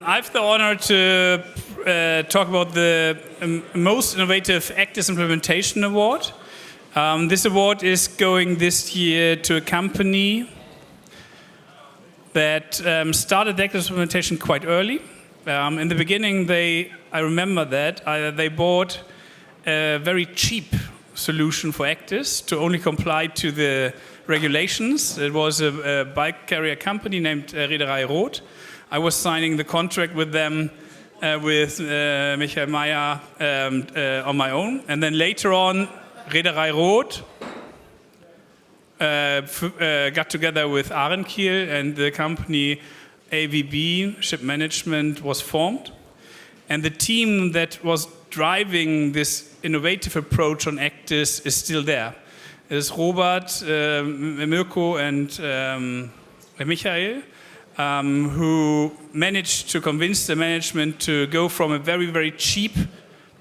I have the honor to talk about the most innovative ECDIS implementation award. This award is going this year to a company that started the ECDIS implementation quite early. In the beginning, I remember that they bought a very cheap solution for ECDIS to only comply to the regulations. It was a bike carrier company named Reederei Roth. I was signing the contract with them, with Michael Meyer on my own. And then later on, Reederei Roth got together with Ahrenkiel, and the company AVB Ship Management was formed. And the team that was driving this innovative approach on ECDIS is still there. It is Robert, Mirko, and Michael, who managed to convince the management to go from a very, very cheap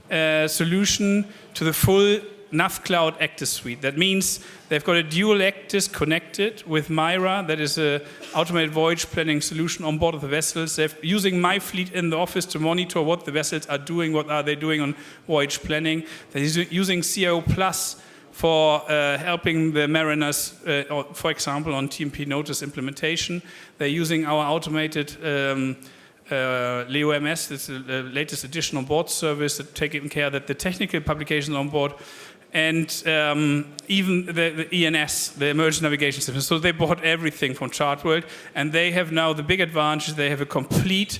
solution to the full NavCloud ECDIS suite. That means they've got a dual ECDIS connected with Myra, that is an automated voyage planning solution on board of the vessels. They're using MyFleet in the office to monitor what the vessels are doing, what are they doing on voyage planning. They're using CIO Plus for helping the mariners, for example, on TMP notice implementation. They're using our automated LEOMS, that's the latest edition on board service, that taking care that the technical publications on board, and even the ENS, the emergency navigation system. So they bought everything from Chartworld, and they have now the big advantage. They have a complete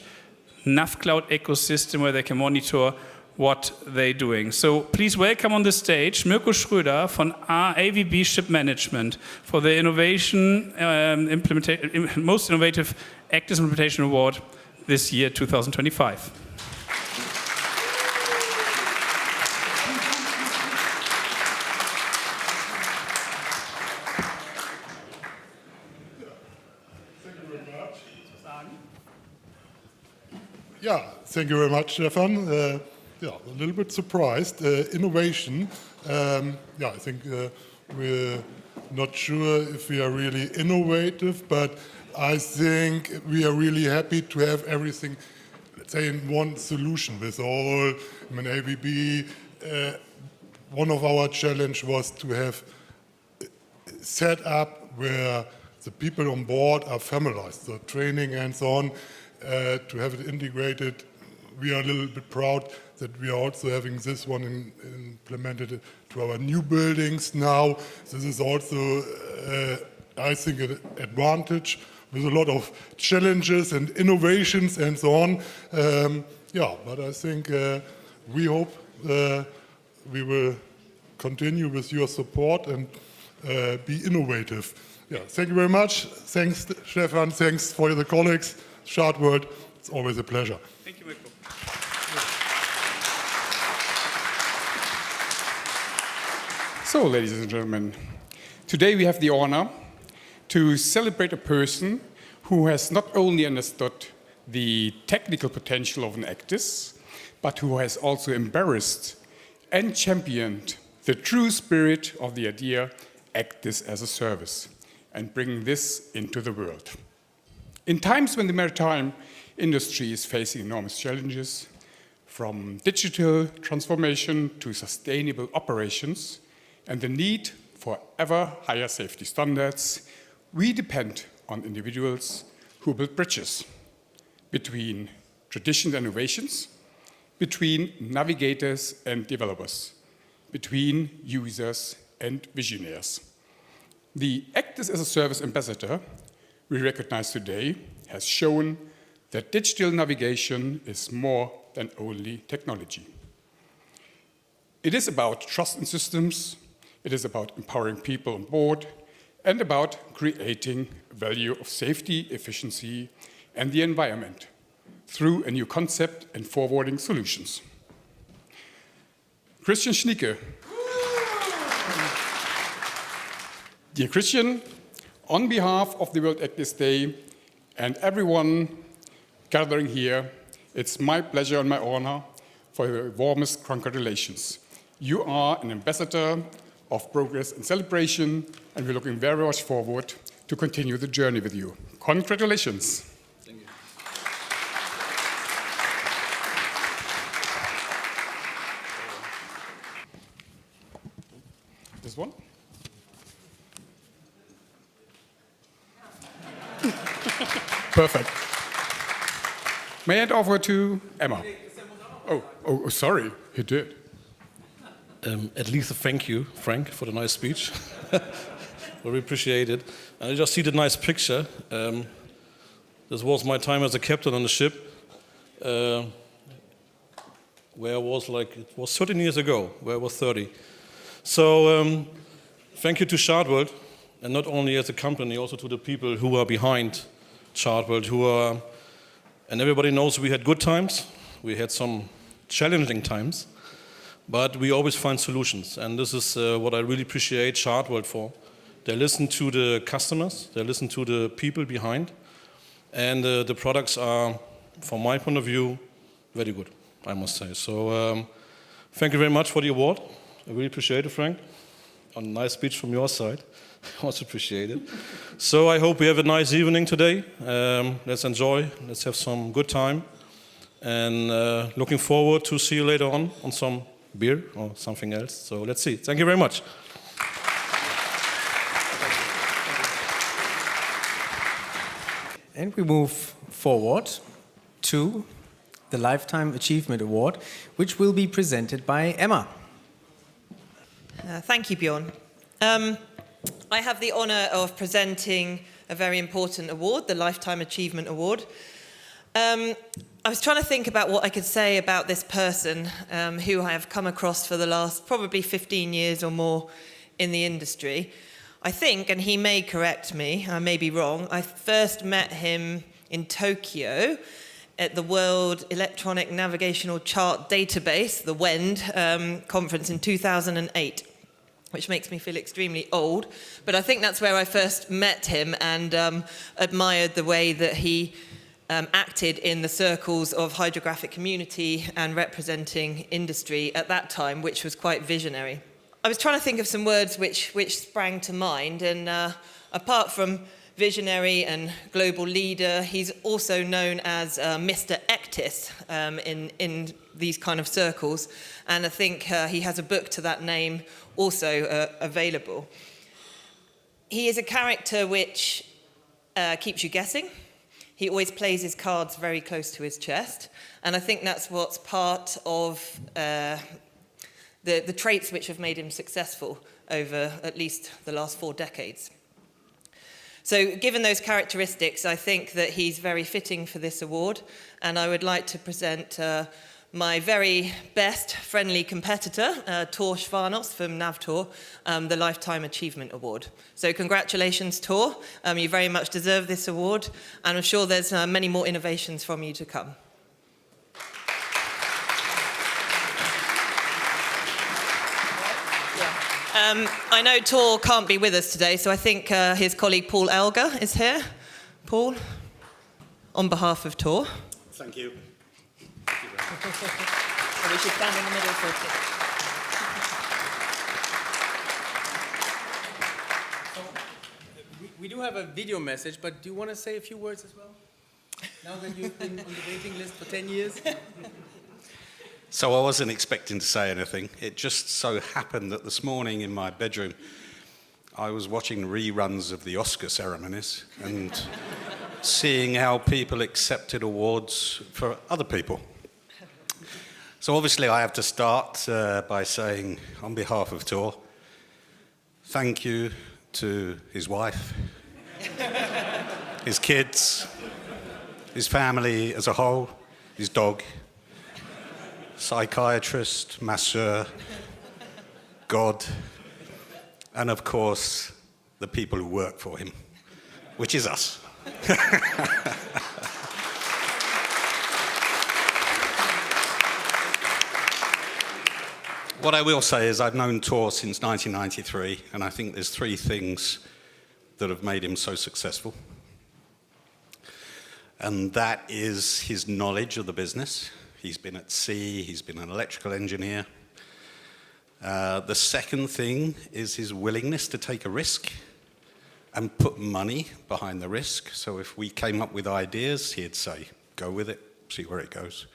NavCloud ecosystem where they can monitor what they're doing. So please welcome on the stage Mirko Schröder from AVB Ship Management for the innovation most innovative ECDIS implementation award this year, 2025. Yeah, thank you very much, Stefan. Yeah, a little bit surprised. Innovation. I think we're not sure if we are really innovative, but I think we are really happy to have everything, let's say, in one solution with all. AVB. One of our challenge was to have set up where the people on board are familiarized, so training and so on, to have it integrated. We are a little bit proud that we are also having this one implemented to our new buildings now. This is also, I think, an advantage with a lot of challenges and innovations and so on. But I think we hope we will continue with your support and be innovative. Yeah, thank you very much. Thanks, Stefan. Thanks for the colleagues. Chartworld, it's always a pleasure. Thank you, Mirko. So, ladies and gentlemen, today we have the honor to celebrate a person who has not only understood the technical potential of an ECDIS, but who has also embraced and championed the true spirit of the idea ECDIS as a service and bringing this into the world. In times when the maritime industry is facing enormous challenges, from digital transformation to sustainable operations, and the need for ever higher safety standards, we depend on individuals who build bridges between traditions and innovations, between navigators and developers, between users and visionaries. The ECDIS as a Service ambassador we recognize today has shown that digital navigation is more than only technology. It is about trust in systems, it is about empowering people on board, and about creating value of safety, efficiency, and the environment through a new concept and forwarding solutions. Christian Schnieke. Dear Christian, on behalf of the World ECDIS Day and everyone gathering here, it's my pleasure and my honor for your warmest congratulations. You are an ambassador of progress and celebration, and we're looking very much forward to continue the journey with you. Congratulations. Thank you. Perfect. May I hand over to Emma? Oh, sorry, he did. At least a thank you, Frank, for the nice speech. Very appreciated. I just see the nice picture. This was my time as a captain on the ship, where I was it was 13 years ago, where I was 30. So thank you to Chartworld, and not only as a company, also to the people who are behind Chartworld, and everybody knows we had good times, we had some challenging times, but we always find solutions, and this is what I really appreciate Chartworld for. They listen to the customers, they listen to the people behind, and the products are, from my point of view, very good, I must say. So thank you very much for the award. I really appreciate it, Frank. A nice speech from your side. I also appreciate it. So I hope we have a nice evening today. Let's enjoy, let's have some good time, and looking forward to see you later on some beer or something else. So let's see. Thank you very much. And we move forward to the Lifetime Achievement Award, which will be presented by Emma. Thank you, Bjorn. I have the honour of presenting a very important award, the Lifetime Achievement Award. I was trying to think about what I could say about this person who I have come across for the last probably 15 years or more in the industry. I think, and he may correct me, I may be wrong, I first met him in Tokyo at the World Electronic Navigational Chart Database, the WEND, conference in 2008, which makes me feel extremely old. But I think that's where I first met him and admired the way that he acted in the circles of hydrographic community and representing industry at that time, which was quite visionary. I was trying to think of some words which sprang to mind, and apart from visionary and global leader, he's also known as Mr. ECDIS in these kind of circles, and I think he has a book to that name also available. He is a character which keeps you guessing. He always plays his cards very close to his chest, and I think that's what's part of the traits which have made him successful over at least the last 4 decades. So given those characteristics, I think that he's very fitting for this award, and I would like to present my very best friendly competitor, Tor Schwanos from Navtor, the Lifetime Achievement Award. So congratulations, Tor. You very much deserve this award, and I'm sure there's many more innovations from you to come. I know Tor can't be with us today, so I think his colleague Paul Elger is here. Paul, on behalf of Tor. Thank you. So we should stand in the middle for a We do have a video message, but do you want to say a few words as well? Now that you've been on the waiting list for 10 years? So I wasn't expecting to say anything. It just so happened that this morning in my bedroom, I was watching reruns of the Oscar ceremonies and seeing how people accepted awards for other people. So obviously I have to start by saying, on behalf of Tor, thank you to his wife, his kids, his family as a whole, his dog, psychiatrist, masseur, God, and of course, the people who work for him, which is us. What I will say is I've known Tor since 1993, and I think there's 3 things that have made him so successful. And that is his knowledge of the business. He's been at sea, he's been an electrical engineer. The second thing is his willingness to take a risk and put money behind the risk. So if we came up with ideas, he'd say, go with it, see where it goes.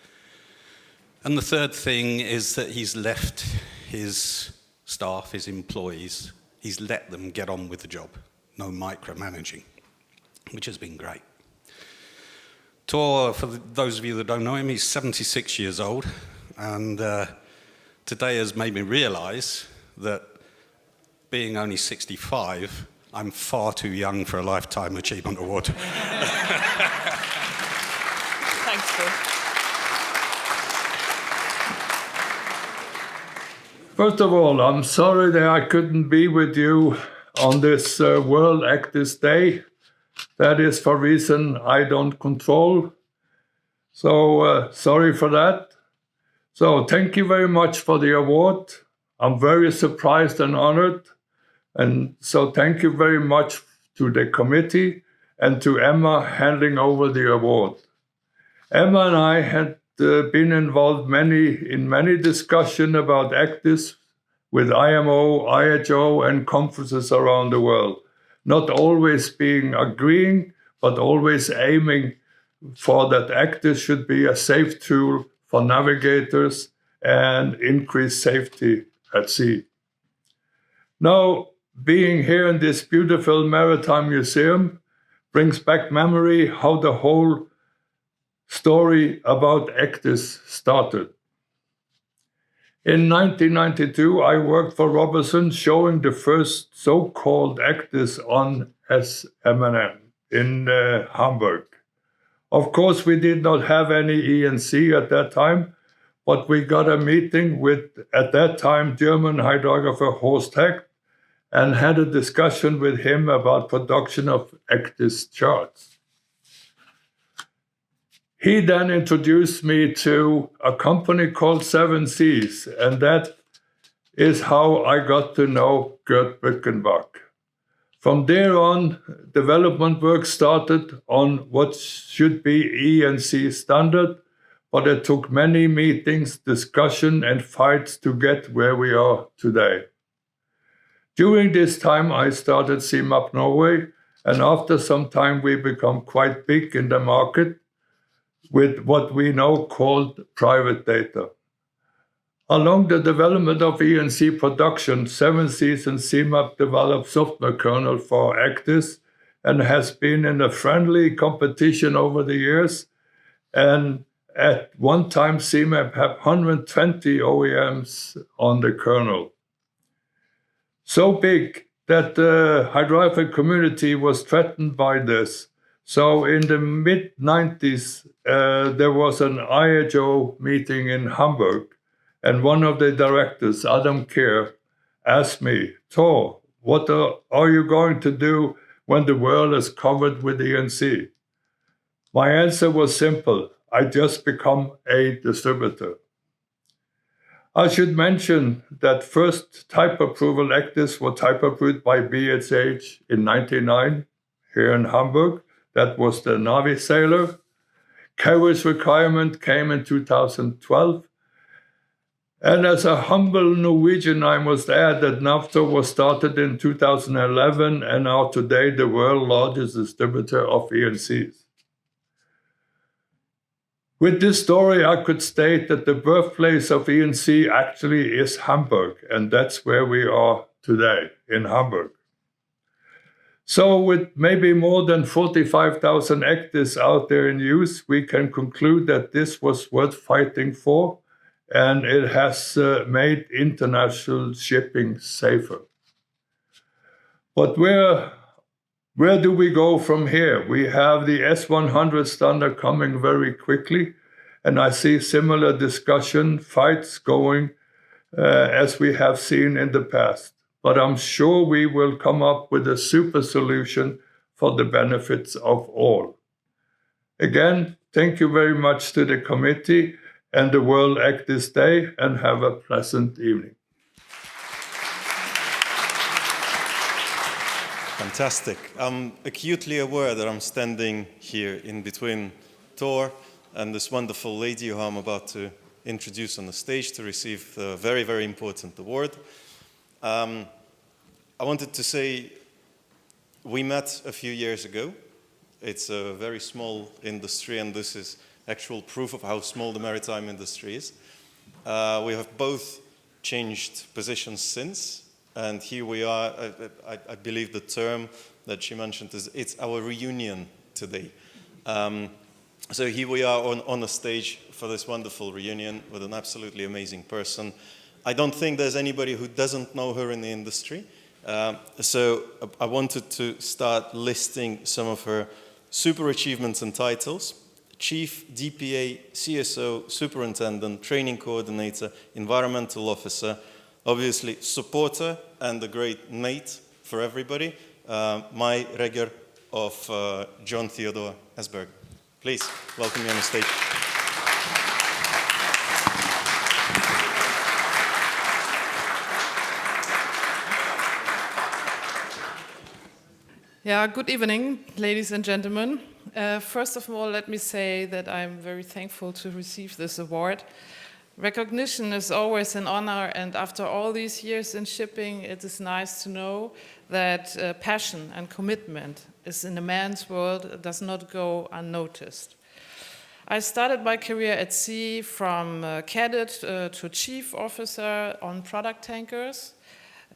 And the third thing is that he's left his staff, his employees, he's let them get on with the job. No micromanaging, which has been great. Tor, for those of you that don't know him, he's 76 years old, and today has made me realise that being only 65, I'm far too young for a Lifetime Achievement Award. Thanks, Paul. First of all, I'm sorry that I couldn't be with you on this World ECDIS Day. That is for reason I don't control. So sorry for that. So thank you very much for the award. I'm very surprised and honored. And so thank you very much to the committee and to Emma handing over the award. Emma and I had been involved in many discussions about ECDIS with IMO, IHO, and conferences around the world. Not always being agreeing, but always aiming for that ECDIS should be a safe tool for navigators and increase safety at sea. Now, being here in this beautiful Maritime Museum brings back memory how the whole story about ECDIS started. In 1992, I worked for Robertson showing the first so-called ECDIS on S-100 in Hamburg. Of course, we did not have any E&C at that time, but we got a meeting with, at that time, German hydrographer Horst Hecht and had a discussion with him about production of ECDIS charts. He then introduced me to a company called 7 Seas, and that is how I got to know Gert Brückenbach. From there on, development work started on what should be E&C standard, but it took many meetings, discussion, and fights to get where we are today. During this time, I started CMAP Norway, and after some time, we become quite big in the market with what we now called private data. Along the development of E&C production, 7 Seas and CMAP developed software kernel for ECDIS and has been in a friendly competition over the years. And at one time, CMAP had 120 OEMs on the kernel. So big that the hydrographic community was threatened by this. So in the mid-90s, there was an IHO meeting in Hamburg, and one of the directors, Adam Keir, asked me, Tor, what are you going to do when the world is covered with E&C? My answer was simple. I just become a distributor. I should mention that first type approval ECDIS was type approved by BHH in 1999 here in Hamburg. That was the Navi Sailor. Carriage requirement came in 2012. And as a humble Norwegian, I must add that NAVTO was started in 2011 and now today the world's largest distributor of E&Cs. With this story, I could state that the birthplace of E&C actually is Hamburg, and that's where we are today, in Hamburg. So with maybe more than 45,000 ECDIS out there in use, we can conclude that this was worth fighting for, and it has made international shipping safer. But where do we go from here? We have the S-100 standard coming very quickly, and I see similar discussion, fights going as we have seen in the past. But I'm sure we will come up with a super solution for the benefits of all. Again, thank you very much to the committee and the World ECDIS Day, and have a pleasant evening. Fantastic. I'm acutely aware that I'm standing here in between Tor and this wonderful lady who I'm about to introduce on the stage to receive the very, very important award. I wanted to say we met a few years ago. It's a very small industry, and this is actual proof of how small the maritime industry is. We have both changed positions since, and here we are. I believe the term that she mentioned is it's our reunion today. So here we are on the stage for this wonderful reunion with an absolutely amazing person. I don't think there's anybody who doesn't know her in the industry. So I wanted to start listing some of her super achievements and titles. Chief DPA, CSO, Superintendent, Training Coordinator, Environmental Officer, obviously supporter and a great mate for everybody, my Reger of John Theodore Esberg. Please, welcome you on the stage. Yeah, good evening, ladies and gentlemen. First of all, let me say that I'm very thankful to receive this award. Recognition is always an honor, and after all these years in shipping, it is nice to know that passion and commitment is in a man's world does not go unnoticed. I started my career at sea from cadet to chief officer on product tankers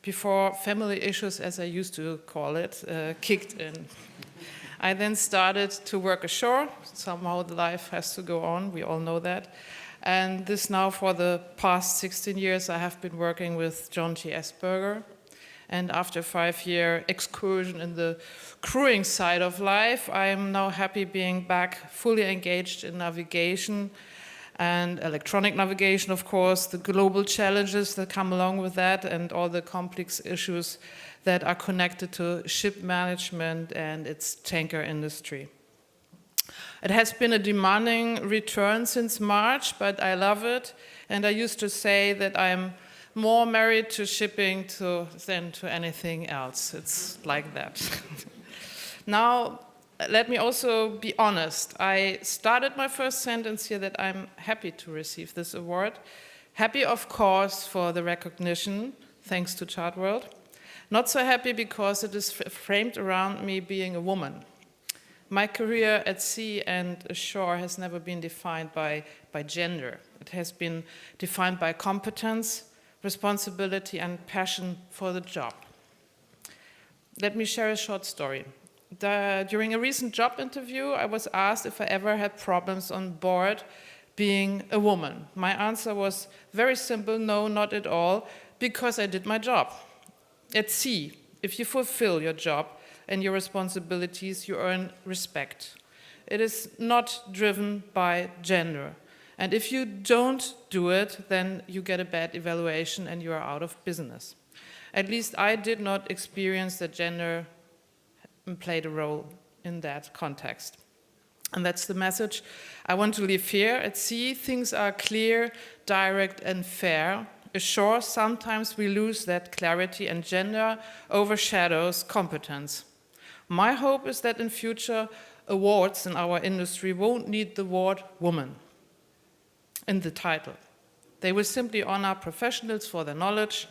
before family issues, as I used to call it, kicked in. I then started to work ashore. Somehow the life has to go on, we all know that. And this now for the past 16 years I have been working with John T. Esberger. And after a 5-year excursion in the crewing side of life, I am now happy being back fully engaged in navigation and electronic navigation, of course, the global challenges that come along with that and all the complex issues that are connected to ship management and its tanker industry. It has been a demanding return since March, but I love it. And I used to say that I'm more married to shipping than to anything else. It's like that. Now, let me also be honest. I started my first sentence here that I'm happy to receive this award. Happy, of course, for the recognition, thanks to Chartworld. Not so happy because it is framed around me being a woman. My career at sea and ashore has never been defined by gender. It has been defined by competence, responsibility, and passion for the job. Let me share a short story. During a recent job interview, I was asked if I ever had problems on board being a woman. My answer was very simple: no, not at all, because I did my job. At sea, if you fulfill your job and your responsibilities, you earn respect. It is not driven by gender. And if you don't do it, then you get a bad evaluation and you are out of business. At least I did not experience that gender played a role in that context. And that's the message I want to leave here. At sea, things are clear, direct, and fair. Ashore, sometimes we lose that clarity, and gender overshadows competence. My hope is that in future awards in our industry won't need the word woman in the title. They will simply honor professionals for their knowledge,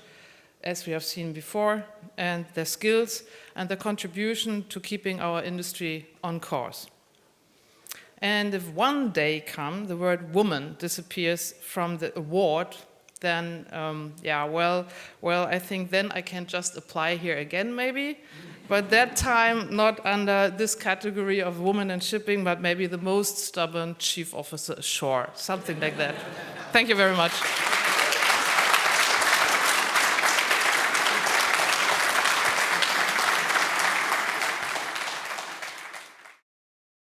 as we have seen before, and their skills and their contribution to keeping our industry on course. And if one day the word woman disappears from the award, then, I think then I can just apply here again maybe. But that time, not under this category of woman in shipping, but maybe the most stubborn chief officer ashore, something like that. Thank you very much.